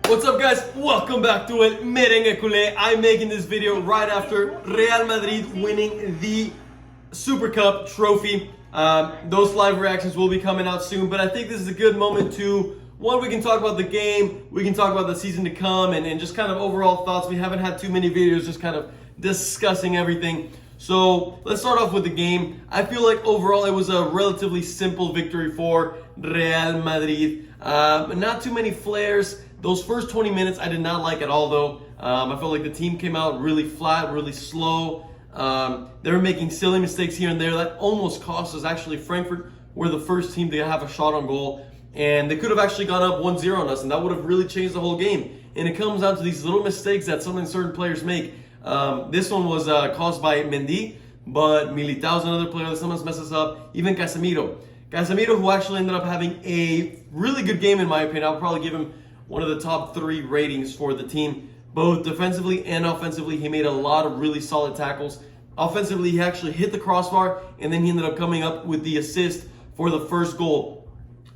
What's up, guys? Welcome back to El Merengue Culé. I'm making this video right after Real Madrid winning the Super Cup trophy. Those live reactions will be coming out soon, but I think this is a good moment to, one, we can talk about the game, we can talk about the season to come, and just kind of overall thoughts. We haven't had too many videos just kind of discussing everything. So let's start off with the game. I feel like overall it was a relatively simple victory for Real Madrid. Not too many flares. Those first 20 minutes I did not like at all, though. I felt like the team came out really flat, really slow. They were making silly mistakes here and there. That almost cost us. Actually, Frankfurt were the first team to have a shot on goal, and they could have actually gone up 1-0 on us, and that would have really changed the whole game. And it comes down to these little mistakes that sometimes certain players make. This one was caused by Mendy, but Militao's another player that sometimes messes up. Even Casemiro, who actually ended up having a really good game in my opinion. I'll probably give him one of the top 3 ratings for the team. Both defensively and offensively, he made a lot of really solid tackles. Offensively, he actually hit the crossbar, and then he ended up coming up with the assist for the first goal.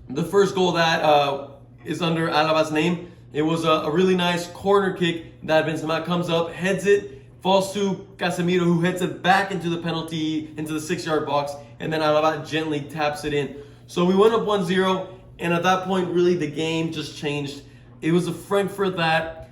The first goal that is under Alaba's name. It was a really nice corner kick that Benzema comes up, heads it, falls to Casemiro, who heads it back into the penalty, into the 6-yard box, and then Alaba gently taps it in. So we went up 1-0, and at that point, really, the game just changed. It was a Frankfurt that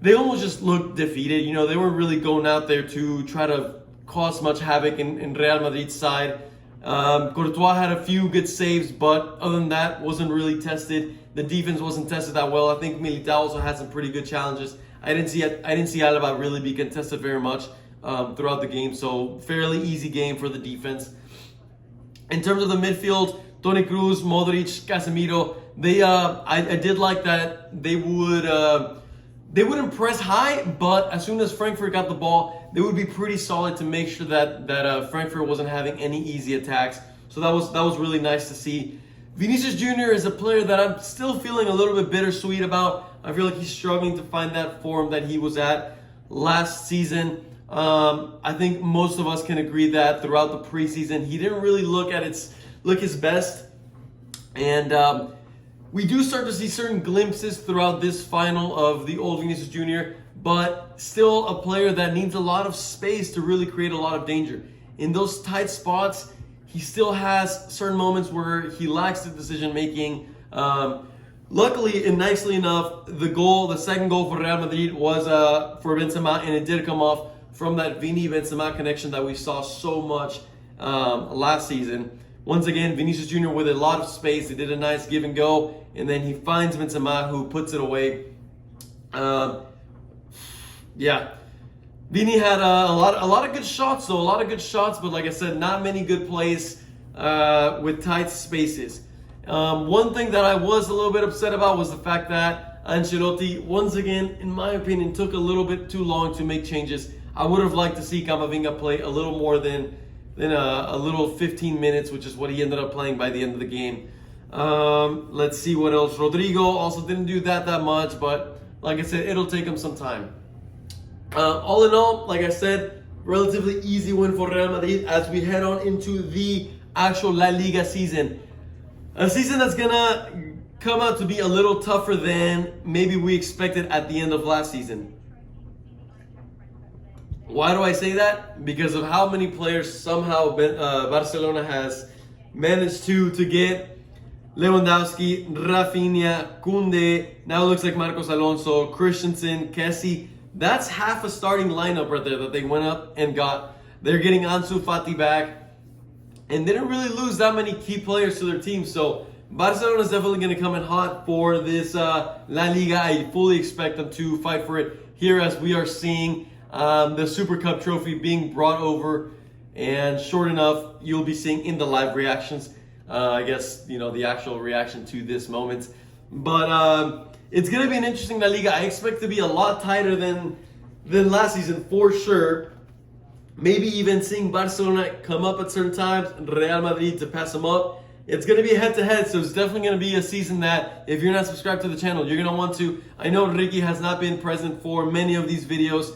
they almost just looked defeated. You know, they weren't really going out there to try to cause much havoc in Real Madrid's side. Courtois had a few good saves, but other than that, wasn't really tested. The defense wasn't tested that well. I think Militao also had some pretty good challenges. I didn't see Alaba really be contested very much throughout the game, so fairly easy game for the defense. In terms of the midfield, Toni Kroos, Modric, Casemiro, I did like that they wouldn't press high, but as soon as Frankfurt got the ball, they would be pretty solid to make sure that Frankfurt wasn't having any easy attacks. So that was really nice to see. Vinicius Jr. is a player that I'm still feeling a little bit bittersweet about. I feel like he's struggling to find that form that he was at last season. I think most of us can agree that throughout the preseason, he didn't really look his best. And we do start to see certain glimpses throughout this final of the old Vinicius Jr., but still a player that needs a lot of space to really create a lot of danger. In those tight spots, he still has certain moments where he lacks the decision making. Luckily and nicely enough, the second goal for Real Madrid was for Benzema, and it did come off from that Vini-Benzema connection that we saw so much last season. Once again, Vinicius Jr. with a lot of space. They did a nice give and go, and then he finds Benzema, who puts it away. Yeah, Vini had a lot of good shots, though. A lot of good shots, but like I said, not many good plays with tight spaces. One thing that I was a little bit upset about was the fact that Ancelotti, once again, in my opinion, took a little bit too long to make changes. I would have liked to see Camavinga play a little more than a little 15 minutes, which is what he ended up playing by the end of the game. Let's see what else. Rodrigo also didn't do that much, but like I said, it'll take him some time. All in all, like I said, relatively easy win for Real Madrid as we head on into the actual La Liga season. A season that's gonna come out to be a little tougher than maybe we expected at the end of last season. Why do I say that? Because of how many players somehow Barcelona has managed to get. Lewandowski, Rafinha, Koundé, now it looks like Marcos Alonso, Christensen, Kessie. That's half a starting lineup right there that they went up and got. They're getting Ansu Fati back, and they didn't really lose that many key players to their team. So Barcelona is definitely going to come in hot for this La Liga. I fully expect them to fight for it here, as we are seeing the Super Cup trophy being brought over, and short enough, you'll be seeing in the live reactions. I guess, you know, the actual reaction to this moment. But it's going to be an interesting La Liga. I expect to be a lot tighter than last season, for sure. Maybe even seeing Barcelona come up at certain times, and Real Madrid to pass them up. It's going to be head-to-head, so it's definitely going to be a season that, if you're not subscribed to the channel, you're going to want to. I know Ricky has not been present for many of these videos.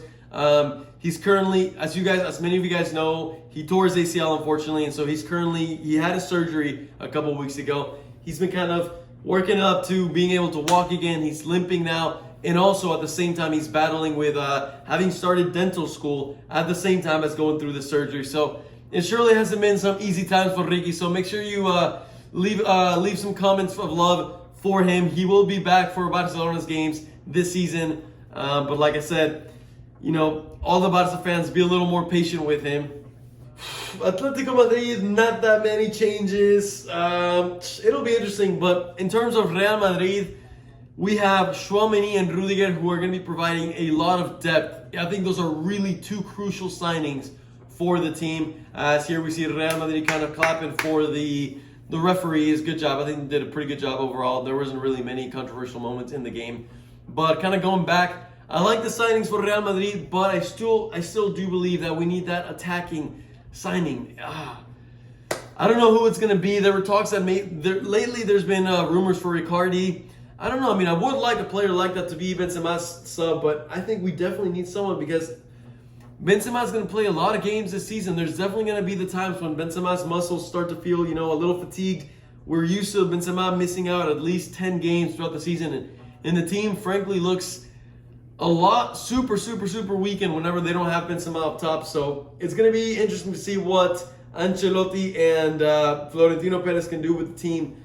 He's currently, as many of you guys know, he tore his ACL, unfortunately, and so he had his surgery a couple weeks ago. He's been kind of working up to being able to walk again. He's limping now. And also at the same time, he's battling with having started dental school at the same time as going through the surgery. So it surely hasn't been some easy times for Ricky. So make sure you leave some comments of love for him. He will be back for Barcelona's games this season. But like I said, you know, all the Barca fans, be a little more patient with him. Atletico Madrid, not that many changes. It'll be interesting. But in terms of Real Madrid, we have Tchouaméni and Rudiger who are going to be providing a lot of depth. I think those are really two crucial signings for the team. As here we see Real Madrid kind of clapping for the referees. Good job. I think they did a pretty good job overall. There wasn't really many controversial moments in the game. But kind of going back, I like the signings for Real Madrid, but I still do believe that we need that attacking signing. I don't know who it's going to be. There were talks that lately there's been rumors for Icardi. I don't know. I mean, I would like a player like that to be Benzema's sub, but I think we definitely need someone because Benzema's going to play a lot of games this season. There's definitely going to be the times when Benzema's muscles start to feel, you know, a little fatigued. We're used to Benzema missing out at least 10 games throughout the season, and the team, frankly, looks a lot super weakened whenever they don't have Benzema up top. So it's going to be interesting to see what Ancelotti and Florentino Perez can do with the team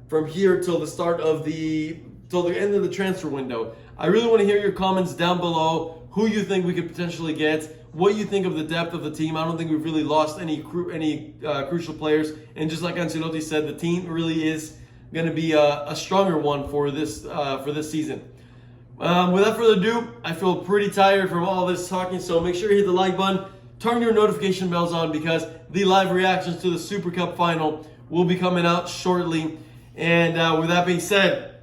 from here till the end of the transfer window. I really want to hear your comments down below. Who you think we could potentially get? What you think of the depth of the team? I don't think we've really lost any crucial players. And just like Ancelotti said, the team really is going to be a stronger one for this season. Without further ado, I feel pretty tired from all this talking. So make sure you hit the like button, turn your notification bells on because the live reactions to the Super Cup final will be coming out shortly. And with that being said,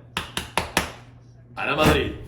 Real Madrid.